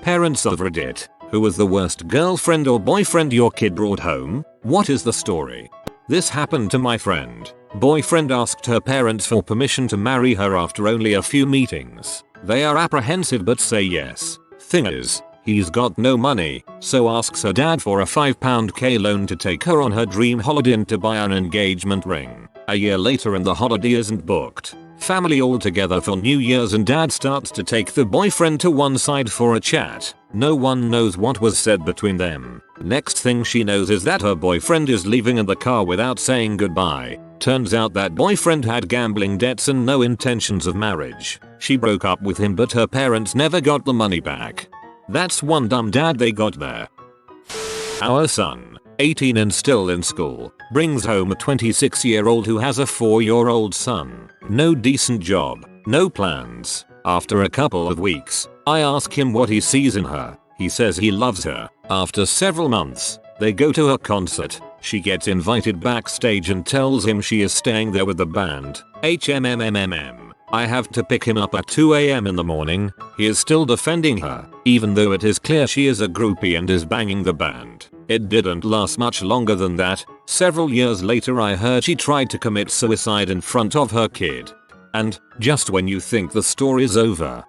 Parents of Reddit, who was the worst girlfriend or boyfriend your kid brought home? What is the story? This happened to my friend. Boyfriend asked her parents for permission to marry her after only a few meetings. They are apprehensive but say yes. Thing is, he's got no money, so asks her dad for a £5k loan to take her on her dream holiday and to buy an engagement ring. A year later and the holiday isn't booked. Family all together for New Year's and dad starts to take the boyfriend to one side for a chat. No one knows what was said between them. Next thing she knows is that her boyfriend is leaving in the car without saying goodbye. Turns out that boyfriend had gambling debts and no intentions of marriage. She broke up with him but her parents never got the money back. That's one dumb dad they got there. Our son, 18 and still in school, brings home a 26-year-old who has a 4-year-old son. No decent job, no plans. After a couple of weeks, I ask him what he sees in her. He says he loves her. After several months, they go to a concert. She gets invited backstage and tells him she is staying there with the band. HMMMMM. I have to pick him up at 2 AM in the morning. He is still defending her, even though it is clear she is a groupie and is banging the band. It didn't last much longer than that. Several years later I heard she tried to commit suicide in front of her kid. And, just when you think the story's over.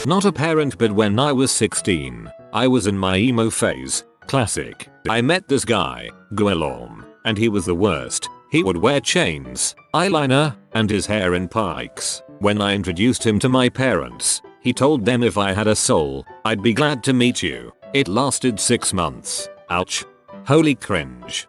Not a parent, but when I was 16, I was in my emo phase. Classic. I met this guy, Guillaume, and he was the worst. He would wear chains, eyeliner, and his hair in pikes. When I introduced him to my parents, he told them if I had a soul, I'd be glad to meet you. It lasted 6 months. Ouch. Holy cringe.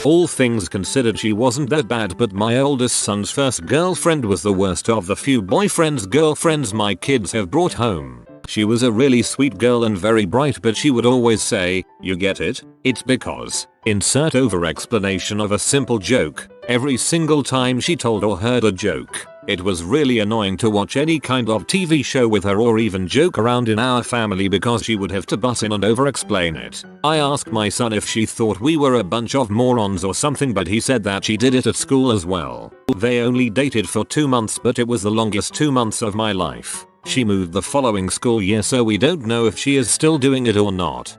All things considered, she wasn't that bad, but my oldest son's first girlfriend was the worst of the few girlfriends my kids have brought home. She was a really sweet girl and very bright, but she would always say, "You get it? It's because," insert over explanation of a simple joke, every single time she told or heard a joke. It was really annoying to watch any kind of TV show with her or even joke around in our family because she would have to butt in and over explain it. I asked my son if she thought we were a bunch of morons or something, but he said that she did it at school as well. They only dated for 2 months, but it was the longest 2 months of my life. She moved the following school year, so we don't know if she is still doing it or not.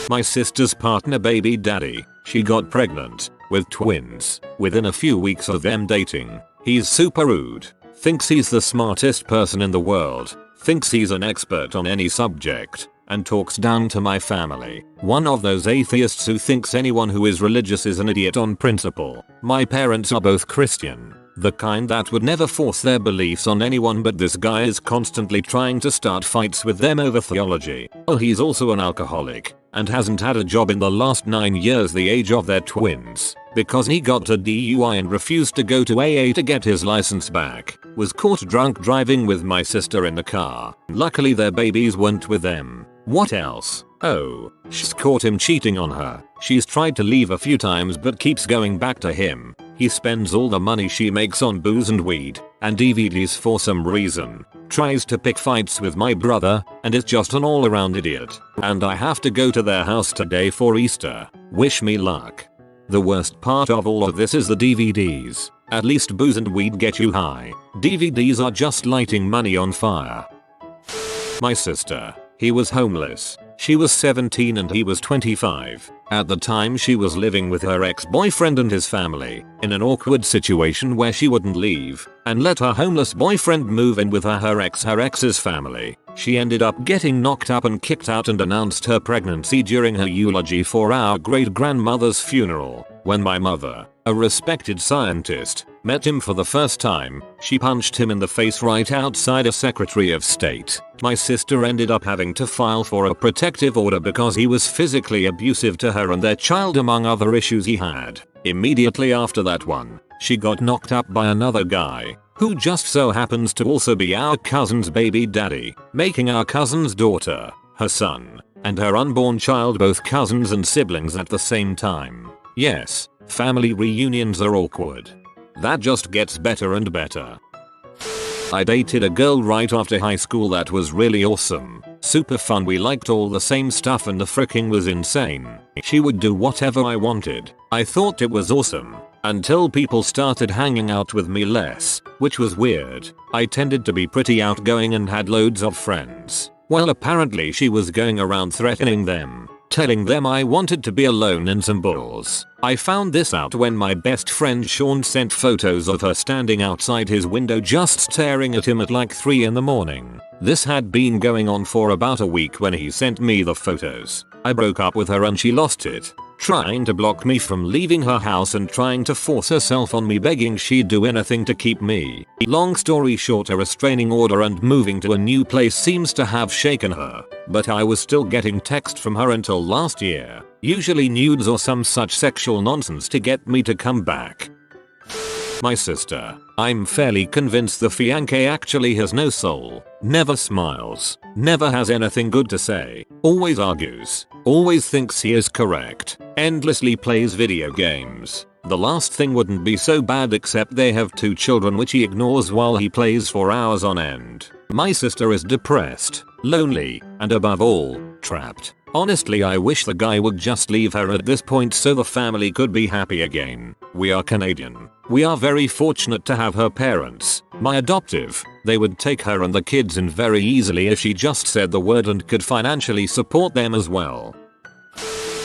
My sister's partner baby daddy, she got pregnant with twins within a few weeks of them dating. He's super rude, thinks he's the smartest person in the world, thinks he's an expert on any subject, and talks down to my family. One of those atheists who thinks anyone who is religious is an idiot on principle. My parents are both Christian, the kind that would never force their beliefs on anyone, but this guy is constantly trying to start fights with them over theology. Oh, he's also an alcoholic and hasn't had a job in the last 9 years, the age of their twins, because he got a DUI and refused to go to AA to get his license back. Was caught drunk driving with my sister in the car. Luckily their babies weren't with them. What else? Oh, she's caught him cheating on her. She's tried to leave a few times but keeps going back to him. He spends all the money she makes on booze and weed and DVDs for some reason. Tries to pick fights with my brother and is just an all-around idiot. And I have to go to their house today for Easter. Wish me luck. The worst part of all of this is the DVDs. At least booze and weed get you high. DVDs are just lighting money on fire. My sister. He was homeless. She was 17 and he was 25. At the time she was living with her ex-boyfriend and his family, in an awkward situation where she wouldn't leave and let her homeless boyfriend move in with her ex's family. She ended up getting knocked up and kicked out and announced her pregnancy during her eulogy for our great-grandmother's funeral. When my mother, a respected scientist, met him for the first time, she punched him in the face right outside a Secretary of State. My sister ended up having to file for a protective order because he was physically abusive to her and their child, among other issues he had. Immediately after that one, she got knocked up by another guy, who just so happens to also be our cousin's baby daddy, making our cousin's daughter, her son, and her unborn child both cousins and siblings at the same time. Yes, family reunions are awkward. That just gets better and better. I dated a girl right after high school that was really awesome. Super fun, we liked all the same stuff and the fricking was insane. She would do whatever I wanted. I thought it was awesome. Until people started hanging out with me less, which was weird. I tended to be pretty outgoing and had loads of friends. Well, apparently she was going around threatening them, telling them I wanted to be alone and some balls. I found this out when my best friend Sean sent photos of her standing outside his window just staring at him at like 3 in the morning. This had been going on for about a week when he sent me the photos. I broke up with her and she lost it, trying to block me from leaving her house and trying to force herself on me, begging she'd do anything to keep me. Long story short, a restraining order and moving to a new place seems to have shaken her, but I was still getting text from her until last year, usually nudes or some such sexual nonsense to get me to come back. My sister. I'm fairly convinced the fiancé actually has no soul, never smiles, never has anything good to say, always argues, always thinks he is correct, endlessly plays video games. The last thing wouldn't be so bad except they have 2 children which he ignores while he plays for hours on end. My sister is depressed, lonely, and above all, trapped. Honestly, I wish the guy would just leave her at this point so the family could be happy again. We are Canadian. We are very fortunate to have her parents, my adoptive. They would take her and the kids in very easily if she just said the word and could financially support them as well.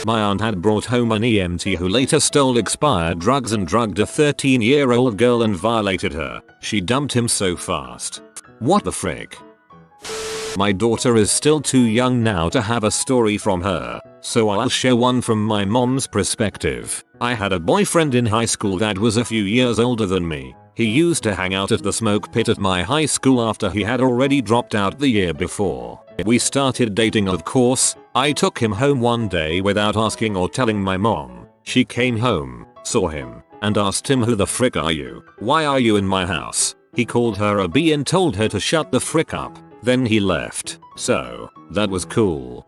My aunt had brought home an EMT who later stole expired drugs and drugged a 13-year-old girl and violated her. She dumped him so fast. What the frick? My daughter is still too young now to have a story from her, so I'll share one from my mom's perspective. I had a boyfriend in high school that was a few years older than me. He used to hang out at the smoke pit at my high school after he had already dropped out the year before. We started dating, of course. I took him home one day without asking or telling my mom. She came home, saw him, and asked him, "Who the frick are you? Why are you in my house?" He called her a B and told her to shut the frick up. Then he left. So, that was cool.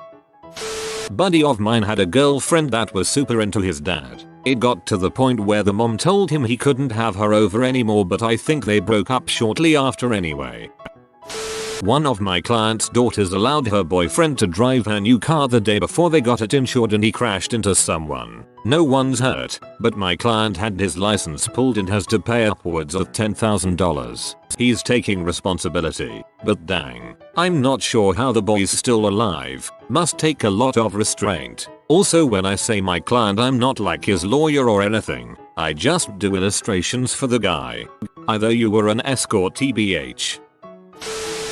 Buddy of mine had a girlfriend that was super into his dad. It got to the point where the mom told him he couldn't have her over anymore, but I think they broke up shortly after anyway. One of my client's daughters allowed her boyfriend to drive her new car the day before they got it insured and he crashed into someone. No one's hurt, but my client had his license pulled and has to pay upwards of $10,000. He's taking responsibility, but dang, I'm not sure how the boy's still alive. Must take a lot of restraint. Also, when I say my client, I'm not like his lawyer or anything. I just do illustrations for the guy. Either you were an escort tbh.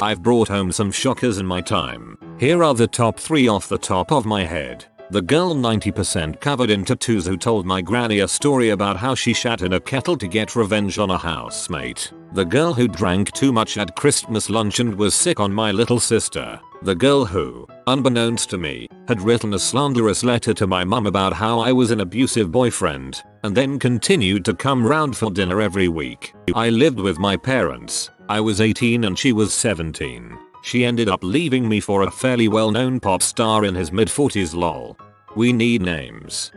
I've brought home some shockers in my time. Here are the top 3 off the top of my head. The girl 90% covered in tattoos who told my granny a story about how she shat in a kettle to get revenge on a housemate. The girl who drank too much at Christmas lunch and was sick on my little sister. The girl who, unbeknownst to me, had written a slanderous letter to my mum about how I was an abusive boyfriend, and then continued to come round for dinner every week. I lived with my parents. I was 18 and she was 17. She ended up leaving me for a fairly well-known pop star in his mid-40s lol. We need names.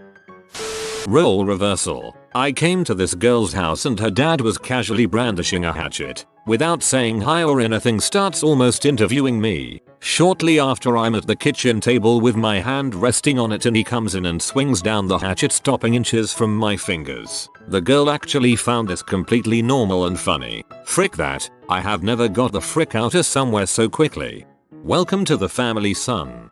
Role reversal. I came to this girl's house and her dad was casually brandishing a hatchet. Without saying hi or anything, starts almost interviewing me. Shortly after, I'm at the kitchen table with my hand resting on it and he comes in and swings down the hatchet, stopping inches from my fingers. The girl actually found this completely normal and funny. Frick that, I have never got the frick out of somewhere so quickly. Welcome to the family, son.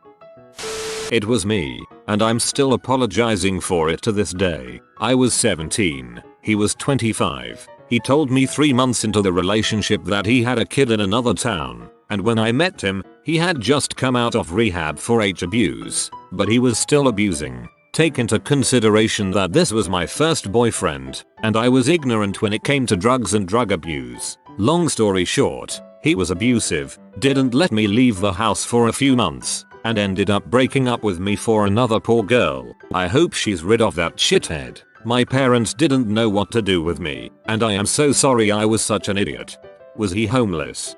It was me, and I'm still apologizing for it to this day. I was 17, he was 25. He told me 3 months into the relationship that he had a kid in another town, and when I met him, he had just come out of rehab for abuse, but he was still abusing. Take into consideration that this was my first boyfriend, and I was ignorant when it came to drugs and drug abuse. Long story short, he was abusive, didn't let me leave the house for a few months, and ended up breaking up with me for another poor girl. I hope she's rid of that shithead. My parents didn't know what to do with me, and I am so sorry I was such an idiot. Was he homeless?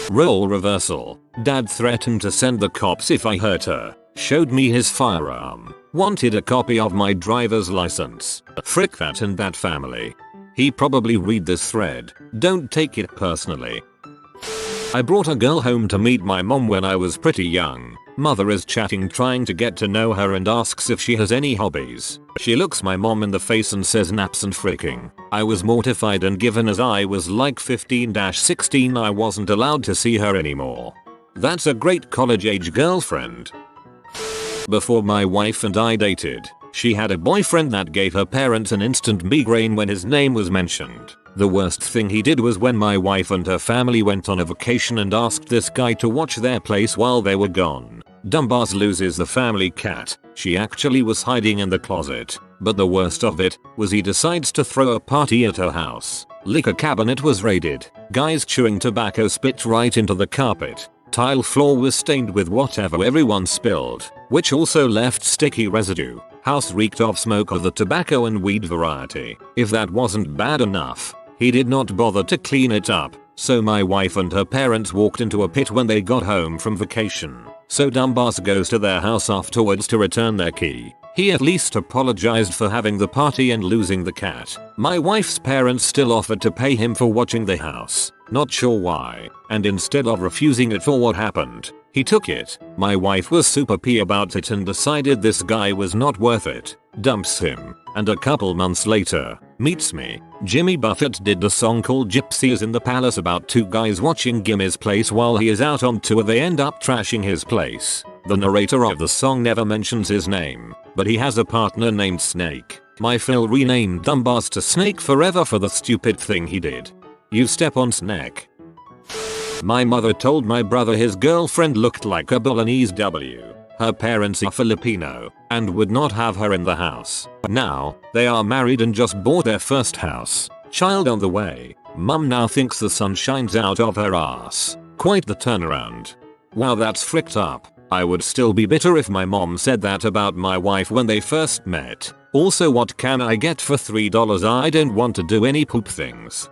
Role reversal. Dad threatened to send the cops if I hurt her. Showed me his firearm. Wanted a copy of my driver's license. Frick that and that family. He probably read this thread. Don't take it personally. I brought a girl home to meet my mom when I was pretty young. Mother is chatting, trying to get to know her, and asks if she has any hobbies. She looks my mom in the face and says naps and freaking. I was mortified, and given as I was like 15-16, I wasn't allowed to see her anymore. That's a great college-age girlfriend. Before my wife and I dated, she had a boyfriend that gave her parents an instant migraine when his name was mentioned. The worst thing he did was when my wife and her family went on a vacation and asked this guy to watch their place while they were gone. Dumbass loses the family cat. She actually was hiding in the closet. But the worst of it was he decides to throw a party at her house. Liquor cabinet was raided. Guys chewing tobacco spit right into the carpet. Tile floor was stained with whatever everyone spilled, which also left sticky residue. House reeked of smoke of the tobacco and weed variety. If that wasn't bad enough, he did not bother to clean it up. So my wife and her parents walked into a pit when they got home from vacation. So dumbass goes to their house afterwards to return their key. He at least apologized for having the party and losing the cat. My wife's parents still offered to pay him for watching the house. Not sure why. And instead of refusing it for what happened, he took it. My wife was super pee about it and decided this guy was not worth it. Dumps him. And a couple months later, meets me. Jimmy Buffett did the song called Gypsies in the Palace about two guys watching Jimmy's place while he is out on tour. They end up trashing his place. The narrator of the song never mentions his name, but he has a partner named Snake. My Phil renamed Dumbass to Snake forever for the stupid thing he did. You step on Snake. My mother told my brother his girlfriend looked like a Balinese W. Her parents are Filipino and would not have her in the house. Now, they are married and just bought their first house. Child on the way. Mum now thinks the sun shines out of her ass. Quite the turnaround. Wow, that's fricked up. I would still be bitter if my mom said that about my wife when they first met. Also, what can I get for $3? I don't want to do any poop things.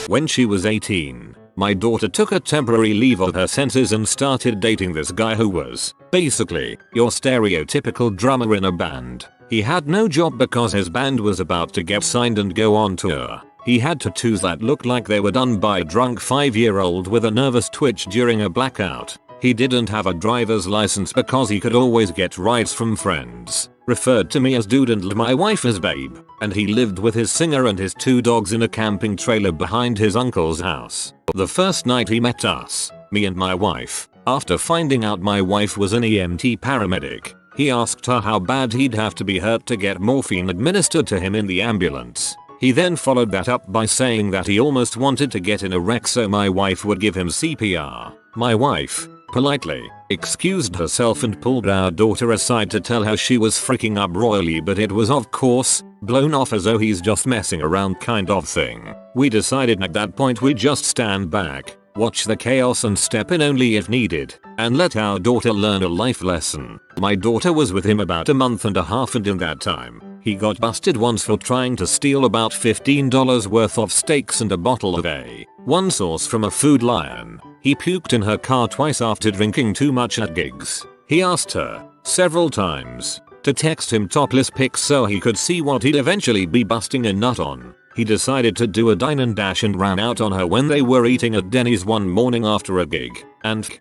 When she was 18, my daughter took a temporary leave of her senses and started dating this guy who was, basically, your stereotypical drummer in a band. He had no job because his band was about to get signed and go on tour. He had tattoos that looked like they were done by a drunk 5-year-old with a nervous twitch during a blackout. He didn't have a driver's license because he could always get rides from friends. Referred to me as dude and my wife as babe. And he lived with his singer and his 2 dogs in a camping trailer behind his uncle's house. The first night he met us, me and my wife, after finding out my wife was an EMT paramedic, he asked her how bad he'd have to be hurt to get morphine administered to him in the ambulance. He then followed that up by saying that he almost wanted to get in a wreck so my wife would give him CPR. My wife, politely, excused herself and pulled our daughter aside to tell her she was freaking up royally, but it was of course blown off as though he's just messing around kind of thing. We decided at that point we'd just stand back, watch the chaos and step in only if needed, and let our daughter learn a life lesson. My daughter was with him about a month and a half, and in that time, he got busted once for trying to steal about $15 worth of steaks and a bottle of A1 sauce from a Food Lion. He puked in her car twice after drinking too much at gigs. He asked her, several times, to text him topless pics so he could see what he'd eventually be busting a nut on. He decided to do a dine and dash and ran out on her when they were eating at Denny's one morning after a gig. That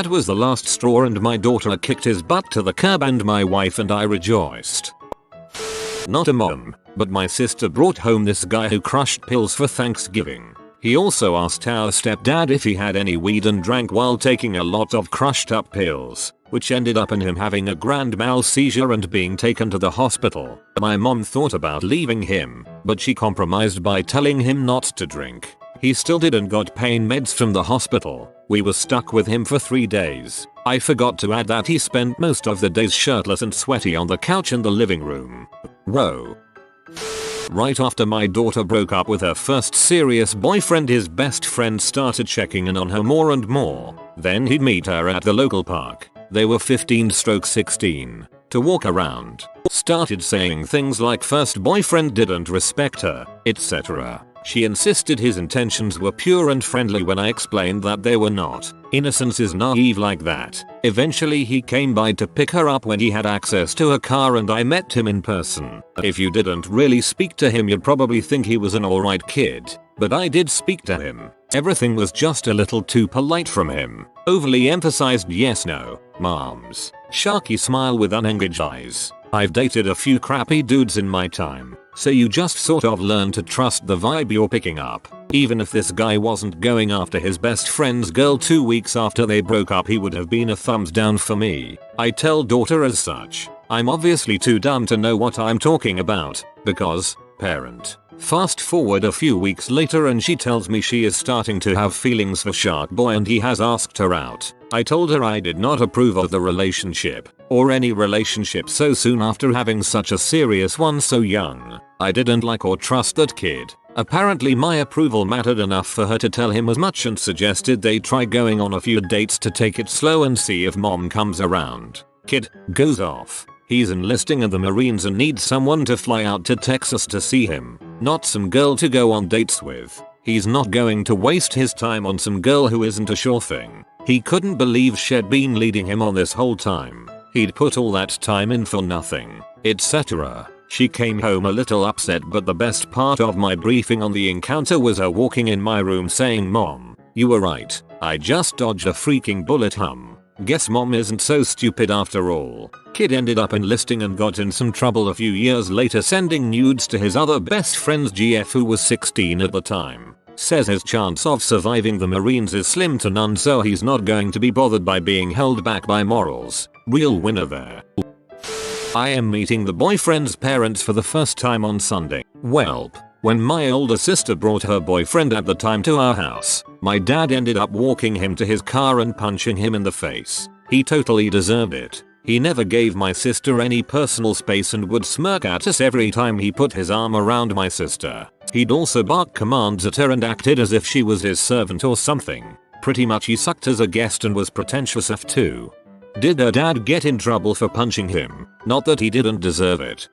was the last straw, and my daughter kicked his butt to the curb and my wife and I rejoiced. Not a mom, but my sister brought home this guy who crushed pills for Thanksgiving. He also asked our stepdad if he had any weed and drank while taking a lot of crushed up pills, which ended up in him having a grand mal seizure and being taken to the hospital. My mom thought about leaving him, but she compromised by telling him not to drink. He still did and got pain meds from the hospital. We were stuck with him for 3 days. I forgot to add that he spent most of the days shirtless and sweaty on the couch in the living room. Whoa. Right after my daughter broke up with her first serious boyfriend, his best friend started checking in on her more and more. Then he'd meet her at the local park. They were 15/16. To walk around. Started saying things like first boyfriend didn't respect her, etc. She insisted his intentions were pure and friendly when I explained that they were not. Innocence is naive like that. Eventually he came by to pick her up when he had access to a car and I met him in person. If you didn't really speak to him you'd probably think he was an alright kid, but I did speak to him. Everything was just a little too polite from him. Overly emphasized yes no, moms. Sharky smile with unengaged eyes. I've dated a few crappy dudes in my time, so you just sort of learn to trust the vibe you're picking up. Even if this guy wasn't going after his best friend's girl 2 weeks after they broke up, he would have been a thumbs down for me. I tell daughter as such. I'm obviously too dumb to know what I'm talking about, because, parent. Fast forward a few weeks later and she tells me she is starting to have feelings for Shark Boy and he has asked her out. I told her I did not approve of the relationship, or any relationship so soon after having such a serious one so young. I didn't like or trust that kid. Apparently my approval mattered enough for her to tell him as much and suggested they try going on a few dates to take it slow and see if mom comes around. Kid goes off. He's enlisting in the Marines and needs someone to fly out to Texas to see him, not some girl to go on dates with. He's not going to waste his time on some girl who isn't a sure thing. He couldn't believe she'd been leading him on this whole time. He'd put all that time in for nothing, etc. She came home a little upset, but the best part of my briefing on the encounter was her walking in my room saying, "Mom, you were right. I just dodged a freaking bullet." Guess mom isn't so stupid after all. Kid ended up enlisting and got in some trouble a few years later, sending nudes to his other best friend's GF who was 16 at the time. Says his chance of surviving the Marines is slim to none, so he's not going to be bothered by being held back by morals. Real winner there. I am meeting the boyfriend's parents for the first time on Sunday. Welp. When my older sister brought her boyfriend at the time to our house, my dad ended up walking him to his car and punching him in the face. He totally deserved it. He never gave my sister any personal space and would smirk at us every time he put his arm around my sister. He'd also bark commands at her and acted as if she was his servant or something. Pretty much he sucked as a guest and was pretentious af too. Did her dad get in trouble for punching him? Not that he didn't deserve it.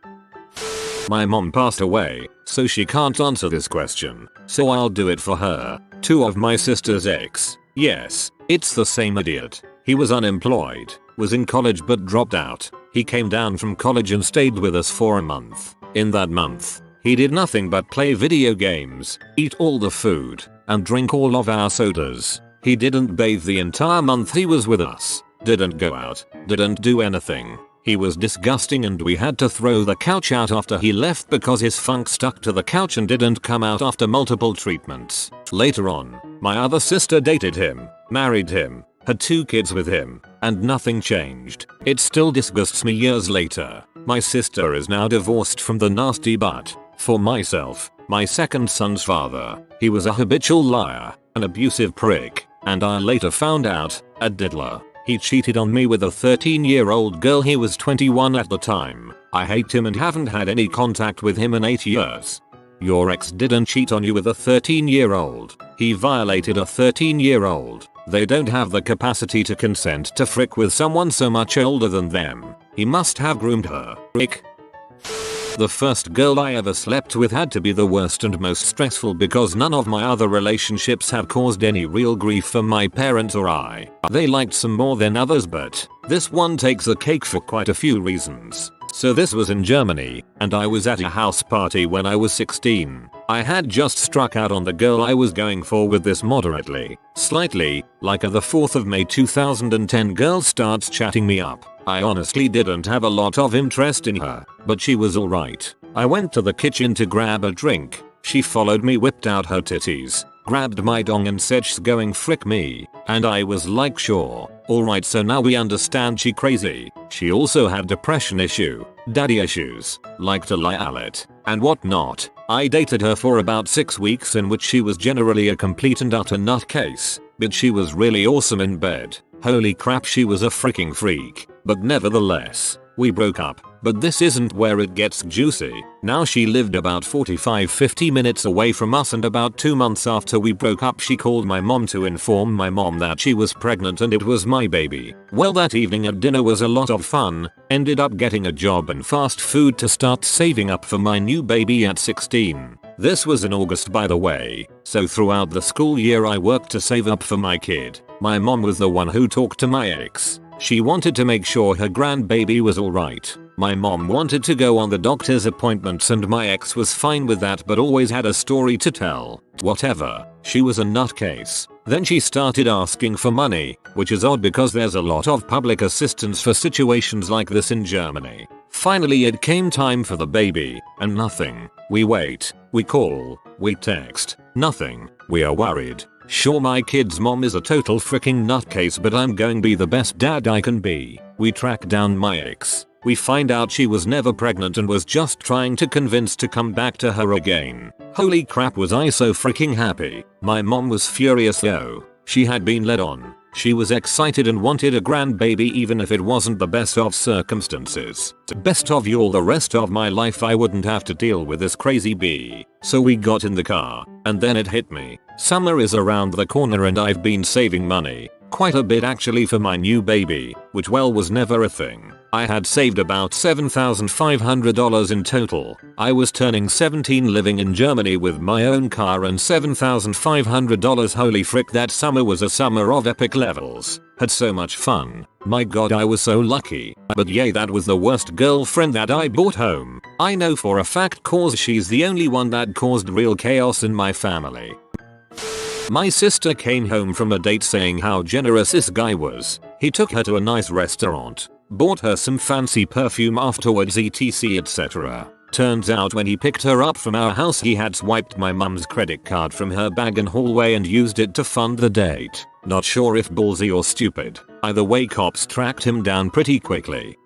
My mom passed away, so she can't answer this question, so I'll do it for her. 2 of my sister's ex. Yes, it's the same idiot. He was unemployed, was in college but dropped out. He came down from college and stayed with us for a month. In that month, he did nothing but play video games, eat all the food, and drink all of our sodas. He didn't bathe the entire month he was with us, didn't go out, didn't do anything. He was disgusting and we had to throw the couch out after he left because his funk stuck to the couch and didn't come out after multiple treatments. Later on, my other sister dated him, married him, had 2 kids with him, and nothing changed. It still disgusts me years later. My sister is now divorced from the nasty butt. For myself, my second son's father, he was a habitual liar, an abusive prick, and I later found out, a diddler. He cheated on me with a 13-year-old girl. He was 21 at the time. I hate him and haven't had any contact with him in 8 years. Your ex didn't cheat on you with a 13-year-old. He violated a 13-year-old. They don't have the capacity to consent to frick with someone so much older than them. He must have groomed her. Ick. The first girl I ever slept with had to be the worst and most stressful because none of my other relationships have caused any real grief for my parents or I. They liked some more than others, but this one takes the cake for quite a few reasons. So this was in Germany, and I was at a house party when I was 16. I had just struck out on the girl I was going for with this moderately, slightly, like a the 4th of May 2010 girl starts chatting me up. I honestly didn't have a lot of interest in her, but she was alright. I went to the kitchen to grab a drink. She followed me, whipped out her titties, grabbed my dong and said she's going frick me, and I was like sure, alright, so now we understand she crazy. She also had depression issue, daddy issues, liked to lie at it, and whatnot. I dated her for about 6 weeks in which she was generally a complete and utter nutcase, but she was really awesome in bed. Holy crap, she was a freaking freak. But nevertheless, we broke up. But this isn't where it gets juicy. Now she lived about 45-50 minutes away from us, and about 2 months after we broke up she called my mom to inform my mom that she was pregnant and it was my baby. Well, that evening at dinner was a lot of fun. Ended up getting a job in fast food to start saving up for my new baby at 16. This was in August, by the way, so throughout the school year I worked to save up for my kid. My mom was the one who talked to my ex. She wanted to make sure her grandbaby was alright. My mom wanted to go on the doctor's appointments and my ex was fine with that, but always had a story to tell. Whatever, she was a nutcase. Then she started asking for money, which is odd because there's a lot of public assistance for situations like this in Germany. Finally it came time for the baby, and nothing. We wait, we call, we text, nothing. We are worried. Sure, my kid's mom is a total freaking nutcase, but I'm going to be the best dad I can be. We track down my ex. We find out she was never pregnant and was just trying to convince to come back to her again. Holy crap, was I so freaking happy. My mom was furious though. She had been led on. She was excited and wanted a grandbaby even if it wasn't the best of circumstances. Best of you, all the rest of my life I wouldn't have to deal with this crazy bee. So we got in the car, and then it hit me. Summer is around the corner and I've been saving money. Quite a bit actually for my new baby, which well was never a thing. I had saved about $7,500 in total. I was turning 17 living in Germany with my own car and $7,500. Holy frick, that summer was a summer of epic levels. Had so much fun. My god, I was so lucky. But yay, that was the worst girlfriend that I brought home. I know for a fact cause she's the only one that caused real chaos in my family. My sister came home from a date saying how generous this guy was. He took her to a nice restaurant, bought her some fancy perfume afterwards, etc etc. Turns out when he picked her up from our house he had swiped my mum's credit card from her bag in hallway and used it to fund the date. Not sure if ballsy or stupid. Either way, cops tracked him down pretty quickly.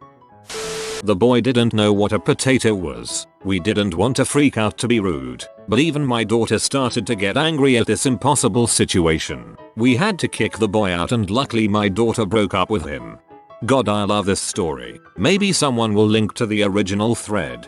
The boy didn't know what a potato was. We didn't want to freak out to be rude, but even my daughter started to get angry at this impossible situation. We had to kick the boy out and luckily my daughter broke up with him. God, I love this story. Maybe someone will link to the original thread.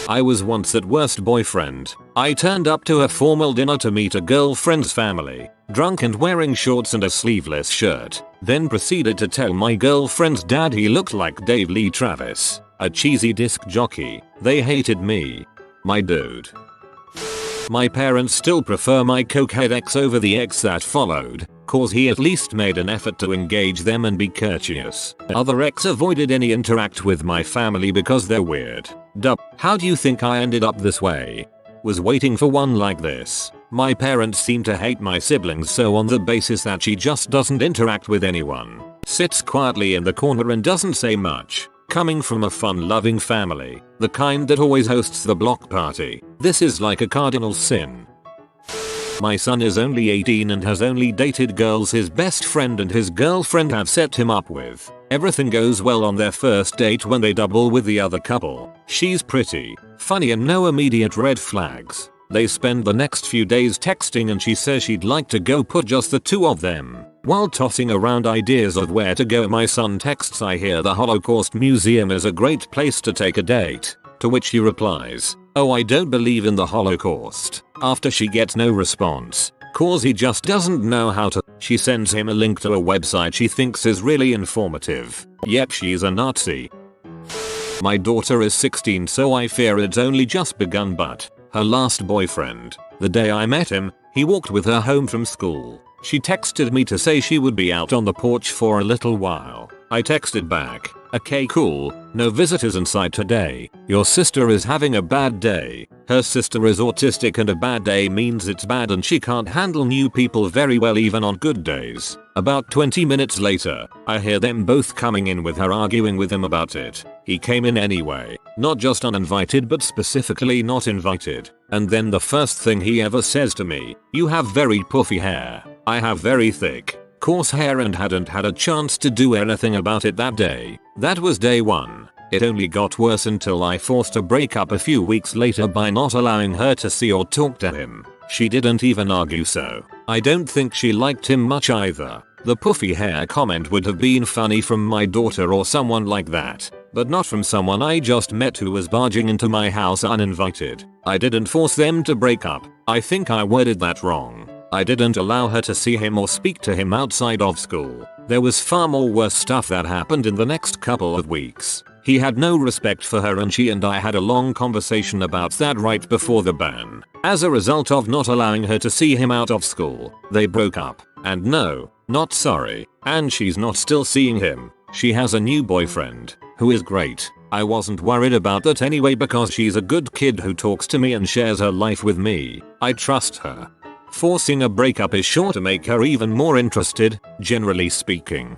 I was once that worst boyfriend. I turned up to a formal dinner to meet a girlfriend's family, drunk and wearing shorts and a sleeveless shirt, then proceeded to tell my girlfriend's dad he looked like Dave Lee Travis, a cheesy disc jockey. They hated me. My dude. My parents still prefer my cokehead ex over the ex that followed, cause he at least made an effort to engage them and be courteous. Other ex avoided any interact with my family because they're weird. Duh. How do you think I ended up this way? Was waiting for one like this. My parents seem to hate my siblings, so on the basis that she just doesn't interact with anyone, sits quietly in the corner and doesn't say much. Coming from a fun-loving family, the kind that always hosts the block party, this is like a cardinal sin. My son is only 18 and has only dated girls his best friend and his girlfriend have set him up with. Everything goes well on their first date when they double with the other couple. She's pretty, funny and no immediate red flags. They spend the next few days texting and she says she'd like to go put just the two of them. While tossing around ideas of where to go, my son texts, I hear the Holocaust Museum is a great place to take a date. To which he replies, oh, I don't believe in the Holocaust. After she gets no response, cause he just doesn't know how to. She sends him a link to a website she thinks is really informative. Yep, she's a Nazi. My daughter is 16, so I fear it's only just begun, but her last boyfriend, the day I met him, he walked with her home from school. She texted me to say she would be out on the porch for a little while. I texted back, okay cool, no visitors in sight today. Your sister is having a bad day. Her sister is autistic and a bad day means it's bad and she can't handle new people very well even on good days. About 20 minutes later, I hear them both coming in with her arguing with him about it. He came in anyway, not just uninvited but specifically not invited. And then the first thing he ever says to me, you have very puffy hair. I have very thick, coarse hair and hadn't had a chance to do anything about it that day. That was day one. It only got worse until I forced a breakup a few weeks later by not allowing her to see or talk to him. She didn't even argue, so I don't think she liked him much either. The puffy hair comment would have been funny from my daughter or someone like that, but not from someone I just met who was barging into my house uninvited. I didn't force them to break up. I think I worded that wrong. I didn't allow her to see him or speak to him outside of school. There was far more worse stuff that happened in the next couple of weeks. He had no respect for her and she and I had a long conversation about that right before the ban. As a result of not allowing her to see him out of school, they broke up. And no, not sorry. And she's not still seeing him. She has a new boyfriend, who is great. I wasn't worried about that anyway because she's a good kid who talks to me and shares her life with me. I trust her. Forcing a breakup is sure to make her even more interested, generally speaking.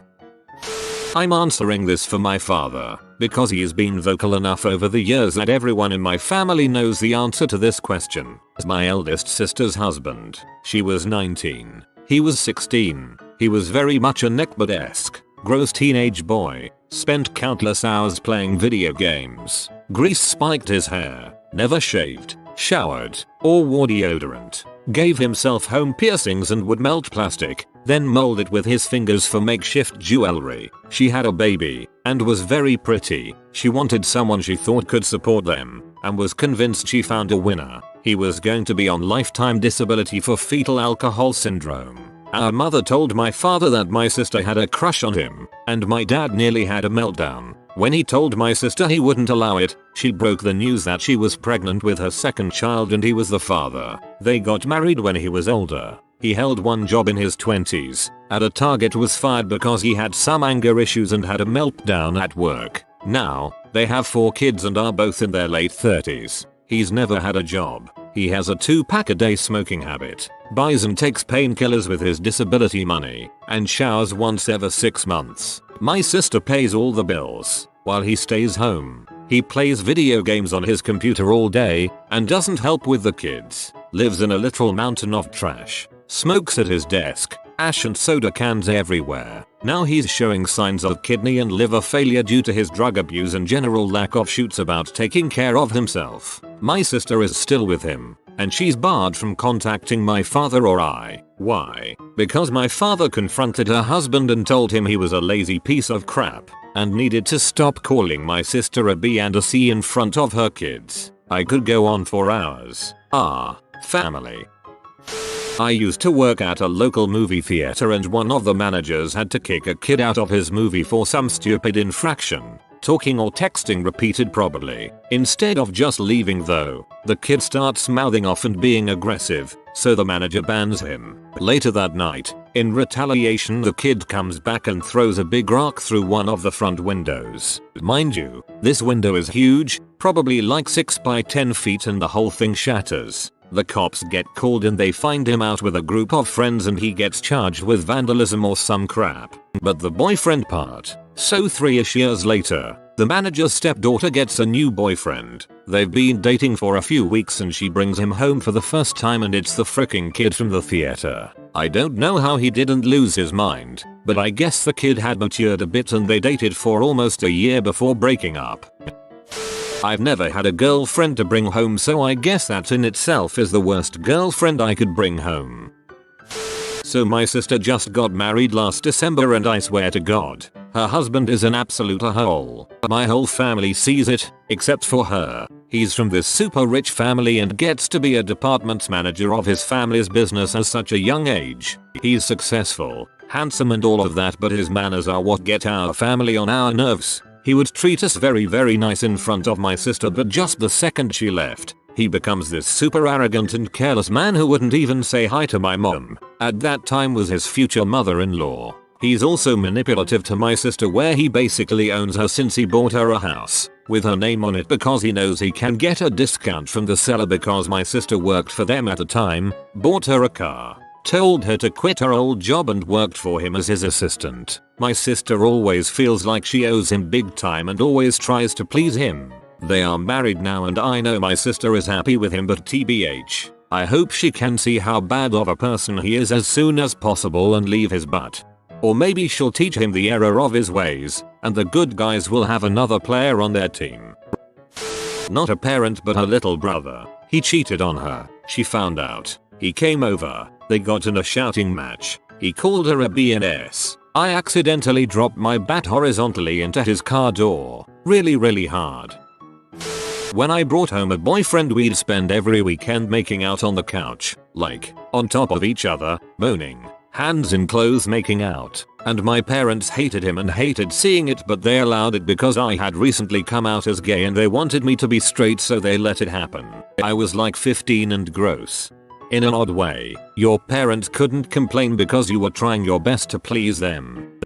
I'm answering this for my father, because he has been vocal enough over the years that everyone in my family knows the answer to this question. My eldest sister's husband. She was 19. He was 16. He was very much a neckbeard-esque, gross teenage boy. Spent countless hours playing video games. Grease spiked his hair. Never shaved, showered, or wore deodorant. Gave himself home piercings and would melt plastic, then mold it with his fingers for makeshift jewelry. She had a baby, and was very pretty. She wanted someone she thought could support them, and was convinced she found a winner. He was going to be on lifetime disability for fetal alcohol syndrome. Our mother told my father that my sister had a crush on him, and my dad nearly had a meltdown. When he told my sister he wouldn't allow it, she broke the news that she was pregnant with her second child and he was the father. They got married when he was older. He held one job in his 20s. At a Target, was fired because he had some anger issues and had a meltdown at work. Now, they have 4 kids and are both in their late 30s. He's never had a job. He has a 2-pack a day smoking habit, buys and takes painkillers with his disability money, and showers once every 6 months. My sister pays all the bills, while he stays home. He plays video games on his computer all day, and doesn't help with the kids. Lives in a literal mountain of trash. Smokes at his desk, ash and soda cans everywhere. Now he's showing signs of kidney and liver failure due to his drug abuse and general lack of shoots about taking care of himself. My sister is still with him, and she's barred from contacting my father or I. Why? Because my father confronted her husband and told him he was a lazy piece of crap, and needed to stop calling my sister a B and a C in front of her kids. I could go on for hours. Family. I used to work at a local movie theater and one of the managers had to kick a kid out of his movie for some stupid infraction. Talking or texting repeated probably. Instead of just leaving though, the kid starts mouthing off and being aggressive, so the manager bans him. Later that night, in retaliation, the kid comes back and throws a big rock through one of the front windows. Mind you, this window is huge, probably like 6 by 10 feet, and the whole thing shatters. The cops get called and they find him out with a group of friends and he gets charged with vandalism or some crap. But the boyfriend part. So 3ish years later, the manager's stepdaughter gets a new boyfriend. They've been dating for a few weeks and she brings him home for the first time and it's the freaking kid from the theater. I don't know how he didn't lose his mind, but I guess the kid had matured a bit and they dated for almost a year before breaking up. I've never had a girlfriend to bring home, so I guess that in itself is the worst girlfriend I could bring home. So my sister just got married last December and I swear to God, her husband is an absolute a-hole. My whole family sees it, except for her. He's from this super rich family and gets to be a department manager of his family's business at such a young age. He's successful, handsome and all of that, but his manners are what get our family on our nerves. He would treat us very nice in front of my sister, but just the second she left, he becomes this super arrogant and careless man who wouldn't even say hi to my mom. At that time was his future mother-in-law. He's also manipulative to my sister, where he basically owns her since he bought her a house with her name on it because he knows he can get a discount from the seller because my sister worked for them at the time, bought her a car, told her to quit her old job and worked for him as his assistant. My sister always feels like she owes him big time and always tries to please him. They are married now and I know my sister is happy with him, but TBH, I hope she can see how bad of a person he is as soon as possible and leave his butt. Or maybe she'll teach him the error of his ways, and the good guys will have another player on their team. Not a parent but a little brother. He cheated on her. She found out. He came over. They got in a shouting match. He called her a B&S. I accidentally dropped my bat horizontally into his car door. Really hard. When I brought home a boyfriend, we'd spend every weekend making out on the couch, like, on top of each other, moaning, hands in clothes making out. And my parents hated him and hated seeing it, but they allowed it because I had recently come out as gay and they wanted me to be straight, so they let it happen. I was like 15 and gross. In an odd way, your parents couldn't complain because you were trying your best to please them.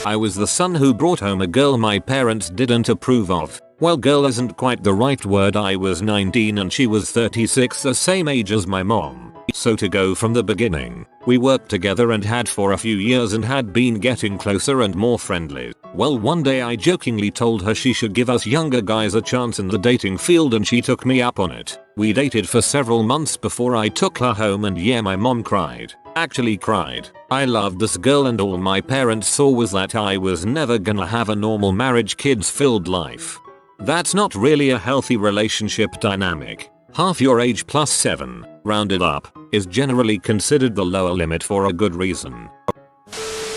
I was the son who brought home a girl my parents didn't approve of. Well, girl isn't quite the right word. I was 19 and she was 36, the same age as my mom. So to go from the beginning, we worked together and had for a few years and had been getting closer and more friendly. Well, one day I jokingly told her she should give us younger guys a chance in the dating field and she took me up on it. We dated for several months before I took her home and yeah, my mom cried. Actually cried. I loved this girl and all my parents saw was that I was never gonna have a normal marriage, kids filled life. That's not really a healthy relationship dynamic. Half your age plus 7, rounded up, is generally considered the lower limit for a good reason.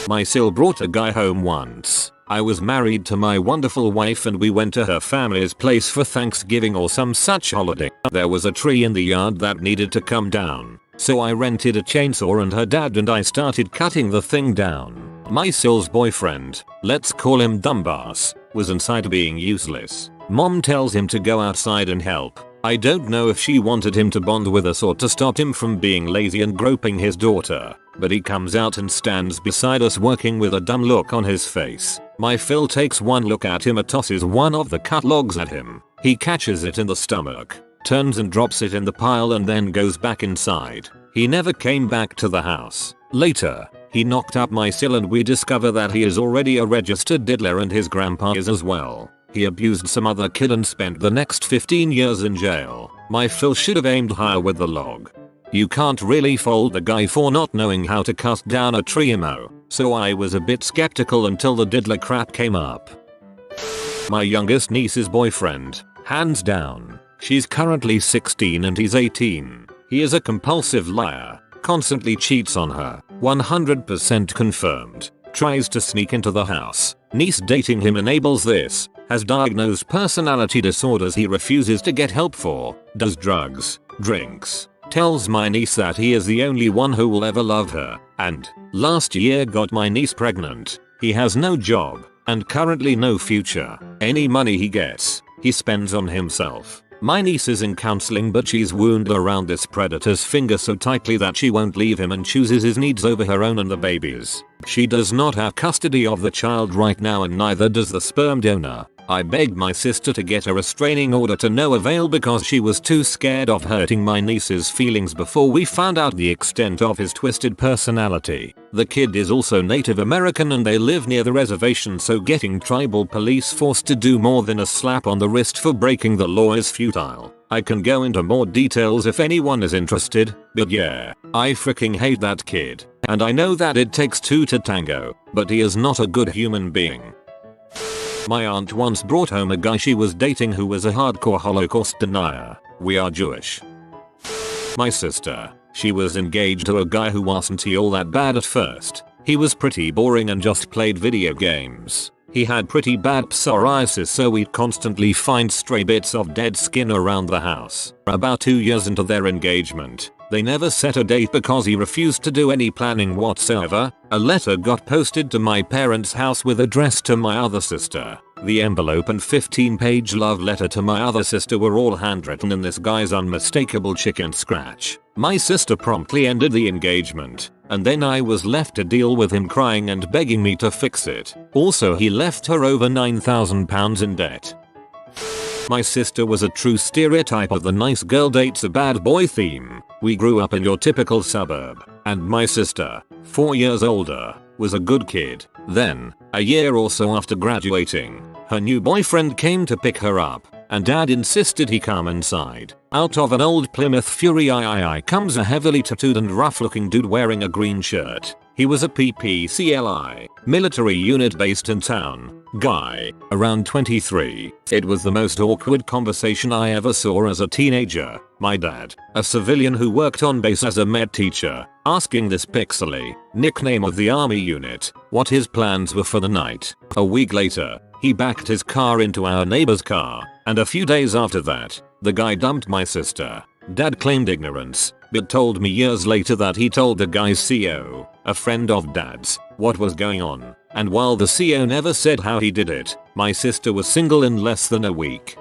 My sil brought a guy home once. I was married to my wonderful wife and we went to her family's place for Thanksgiving or some such holiday. There was a tree in the yard that needed to come down. So I rented a chainsaw and her dad and I started cutting the thing down. My sil's boyfriend, let's call him Dumbass, was inside being useless. Mom tells him to go outside and help. I don't know if she wanted him to bond with us or to stop him from being lazy and groping his daughter, but he comes out and stands beside us working with a dumb look on his face. My Phil takes one look at him and tosses one of the cut logs at him. He catches it in the stomach, turns and drops it in the pile and then goes back inside. He never came back to the house. Later, he knocked up my Sil and we discover that he is already a registered diddler and his grandpa is as well. He abused some other kid and spent the next 15 years in jail. My Phil should have aimed higher with the log. You can't really fault the guy for not knowing how to cut down a tree, so I was a bit skeptical until the diddler crap came up. My youngest niece's boyfriend, hands down. She's currently 16 and he's 18. He is a compulsive liar, constantly cheats on her, 100% confirmed, tries to sneak into the house. Niece dating him enables this, has diagnosed personality disorders he refuses to get help for, does drugs, drinks, tells my niece that he is the only one who will ever love her, and last year got my niece pregnant. He has no job, and currently no future. Any money he gets, he spends on himself. My niece is in counseling but she's wounded around this predator's finger so tightly that she won't leave him and chooses his needs over her own and the baby's. She does not have custody of the child right now and neither does the sperm donor. I begged my sister to get a restraining order to no avail because she was too scared of hurting my niece's feelings before we found out the extent of his twisted personality. The kid is also Native American and they live near the reservation, so getting tribal police force to do more than a slap on the wrist for breaking the law is futile. I can go into more details if anyone is interested, but yeah, I freaking hate that kid. And I know that it takes two to tango, but he is not a good human being. My aunt once brought home a guy she was dating who was a hardcore Holocaust denier. We are Jewish. My sister, she was engaged to a guy who wasn't all that bad at first. He was pretty boring and just played video games. He had pretty bad psoriasis, so we'd constantly find stray bits of dead skin around the house. About 2 years into their engagement, they never set a date because he refused to do any planning whatsoever. A letter got posted to my parents' house with addressed to my other sister. The envelope and 15-page love letter to my other sister were all handwritten in this guy's unmistakable chicken scratch. My sister promptly ended the engagement, and then I was left to deal with him crying and begging me to fix it. Also, he left her over £9,000 in debt. My sister was a true stereotype of the nice girl dates a bad boy theme. We grew up in your typical suburb, and my sister, 4 years older, was a good kid. Then, a year or so after graduating, her new boyfriend came to pick her up, and dad insisted he come inside. Out of an old Plymouth Fury III comes a heavily tattooed and rough looking dude wearing a green shirt. He was a PPCLI, military unit based in town, guy, around 23. It was the most awkward conversation I ever saw as a teenager. My dad, a civilian who worked on base as a med teacher, asking this pixely, nickname of the army unit, what his plans were for the night. A week later, he backed his car into our neighbor's car, and a few days after that, the guy dumped my sister. Dad claimed ignorance, but told me years later that he told the guy's CO, a friend of dad's, what was going on, and while the CO never said how he did it, my sister was single in less than a week.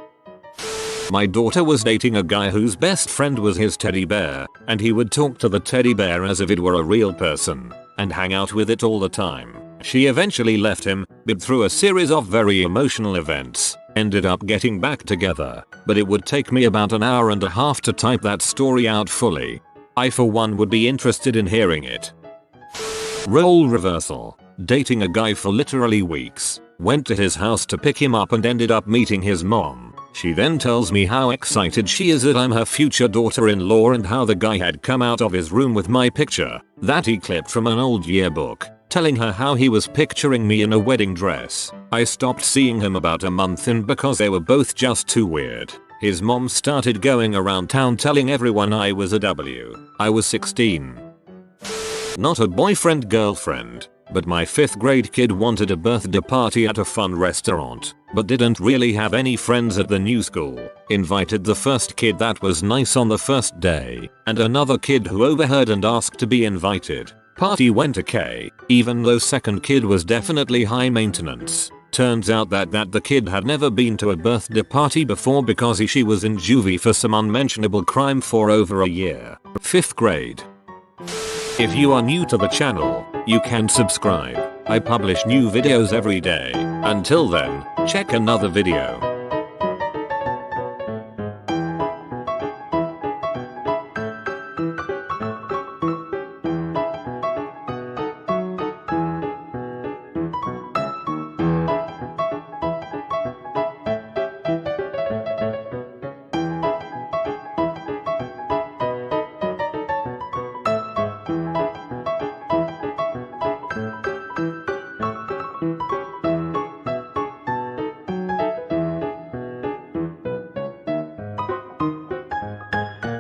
My daughter was dating a guy whose best friend was his teddy bear, and he would talk to the teddy bear as if it were a real person, and hang out with it all the time. She eventually left him, but through a series of very emotional events, ended up getting back together, but it would take me about an hour and a half to type that story out fully. I for one would be interested in hearing it. Role reversal. Dating a guy for literally weeks. Went to his house to pick him up and ended up meeting his mom. She then tells me how excited she is that I'm her future daughter-in-law and how the guy had come out of his room with my picture that he clipped from an old yearbook, telling her how he was picturing me in a wedding dress. I stopped seeing him about a month in because they were both just too weird. His mom started going around town telling everyone I was a W. I was 16. Not a boyfriend girlfriend, but my 5th grade kid wanted a birthday party at a fun restaurant, but didn't really have any friends at the new school. Invited the first kid that was nice on the first day, and another kid who overheard and asked to be invited. Party went okay, even though second kid was definitely high maintenance. Turns out that the kid had never been to a birthday party before because she was in juvie for some unmentionable crime for over a year. 5th grade. If you are new to the channel, you can subscribe. I publish new videos every day. Until then, check another video.